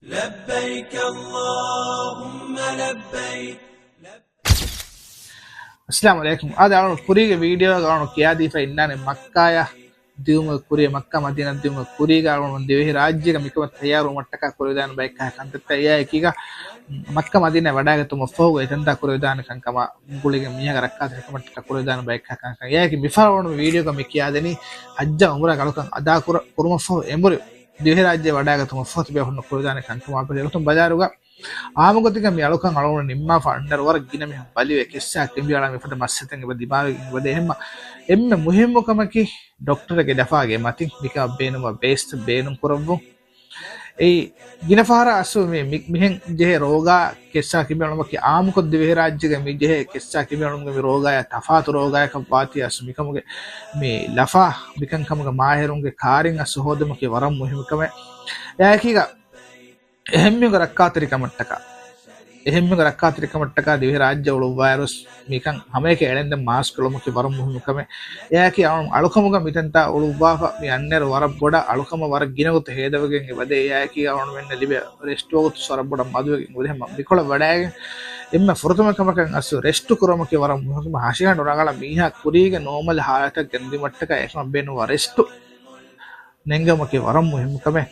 لبيك اللهم لبيك. السلام عليكم. هذا أنا كوريجا فيديو أنا كيادي فإننا مكة ديوم كوريا مكة مدينة ديوم كوريجا أنا من ديوه راجي كم تيار ومتكا كوريدان بايك كان تيار كيجا مكة مدينة ودا كتوم فوق إتندا كوريدان كان كما بقولي مياه ركعت كم تكا كوريدان بايك كان يا كي بيفعل فيديو كم كيادني حجة عمره كانوا كان أدا كورما فوق إمبري ديوه راجي ودا كتوم فوق تبيه كوريدان كان كما بقولي كتوم بازاروغا ආමගොතික මේ අලුකන් අලුන නිම්මා ෆන්ඩර් වර ගින මේ බලිවේ කෙස්සා කිම්බියාලා මේ ෆට මස්සතෙන් ඉබ දිමාවේ ඉබ දෙහෙම එම්ම මුහිම්මකමකි ડોක්ටරගේ දෆාගේ මතින් මික බේනුම බේස්ට් බේනුම් කරවු ඒ ගිනෆාර අසු මේ මිහෙන් ජෙහෙ රෝගා කෙස්සා කිම්බියාලමකි ආමකො දිවේ රාජ්‍යගේ මේ ජෙහෙ කෙස්සා කිම්බියාලමගේ මේ රෝගාය තෆාතු රෝගාය කපාති අසු මිකමගේ මේ ලෆා මිකන් කමගේ මාහෙරුන්ගේ කාරින් අසු හොදමකි වරම් මුහිම්කම යාකිගා එහෙම්මියක රක්කාතරික මට්ටක එහෙම්මියක රක්කාතරික මට්ටක දිවි රාජ්‍ය වල වෛරස් මිකන් හැම එක එළෙන්ද මාස්ක් වලමුක වරම් මුහිමකම එයාකි අලුකමුග මිතන්ට ඔළුවාෆ මේ අන්නර වරක් ගොඩ අලුකම වර ගිනගොත හේදවගෙන් ඉවද එයාකි අවුන වෙන්න ලිබ රෙස්ටෝගත සරබඩ මදුවගෙන් උදෙම බිකොළ වඩාගෙන එම්ම ෆොරතුමකමකන් අසු රෙස්ටු කරමක වරම් මුහිම හාෂියන් උරගල මීහා කුරීගේ නෝමල් හාලත ගන්දි මට්ටක එකම බෙනු රෙස්ටු නෙංගමක වරම් මුහිමකම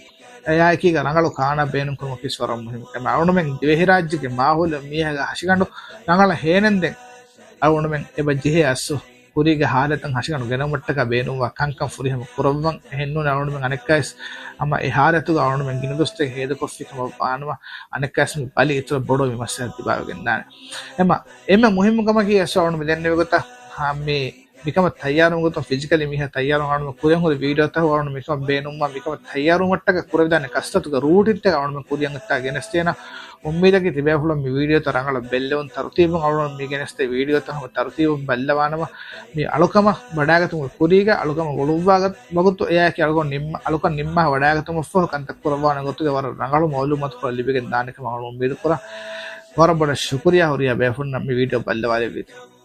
ಯಾಕಿ ರಂಗಳು ಕಾಣ ಬೇನು ಕುಮಕಿ ಸ್ವರಂ ಮುಹಿಮ ಅವನು ಮೆಂ ದೇಹಿ ರಾಜ್ಯಕ್ಕೆ ಮಾಹುಲ ಮೀಹಗ ಹಸಿಗಂಡು ರಂಗಳ ಹೇನೆಂದೆ ಅವನು ಮೆಂ ಎಬ ಜಿಹೆ ಅಸ್ಸು ಕುರಿಗೆ ಹಾಲತಂ ಹಸಿಗಂಡು ಗೆನಮಟ್ಟಕ ಬೇನುವ ಕಂಕಂ ಫುರಿಹಮ ಕುರವಂ ಹೆನ್ನು ಅವನು ಮೆಂ ಅನೆಕ್ಕೈಸ್ ಅಮ್ಮ ಈ ಹಾಲತು ಅವನು ಮೆಂ ಗಿನದುಸ್ತೆ ಹೇದ ಕೊಫಿ ಕಮ ಬಾನುವ ಅನೆಕ್ಕೈಸ್ ಬಲಿ ಇತರ ಬಡೋ ವಿಮರ್ಶೆ ದಿಬಾವಗೆನ್ನಾನೆ ಎಮ್ಮ ಮುಹಿಮ ಕಮಕಿ ಅಸ್ಸು ಅವನು ಮೆದೆನ್ನೆ ಗೊತ್ತಾ ಹಾಮಿ මිකම තයාරුමගත ෆිසිකලි මිහ තයාරුමගම කුරියන් හොද වීඩියෝ තහ වරණ මිකම බේනුම්ම මිකම තයාරුමට්ටක කුරවිදාන කස්තතුක රූටිට අවණ කුරියන් අත්තා ගෙනස්තේන උම්මීදකි තිබේහුල මි වීඩියෝ තරංගල බෙල්ලෙවන් තරුතීබන් අවණ මි ගෙනස්තේ වීඩියෝ තහම තරුතීබ බල්ලවානම මි අලුකම වඩාගතුම කුරීග අලුකම ගොළුවාගත් බගුතු එයාකි අලුකන් නිම්ම වඩාගතුම ෆෝ කන්ත කුරවාන ගොතුගේ වර රංගල මौलू මත කො ලිබෙගෙන් දානක මවණ උම්මීද කුර වර බඩ ශුක්‍රියා හොරියා බේෆුන්න මි වීඩියෝ බල්ලවාලේ වීති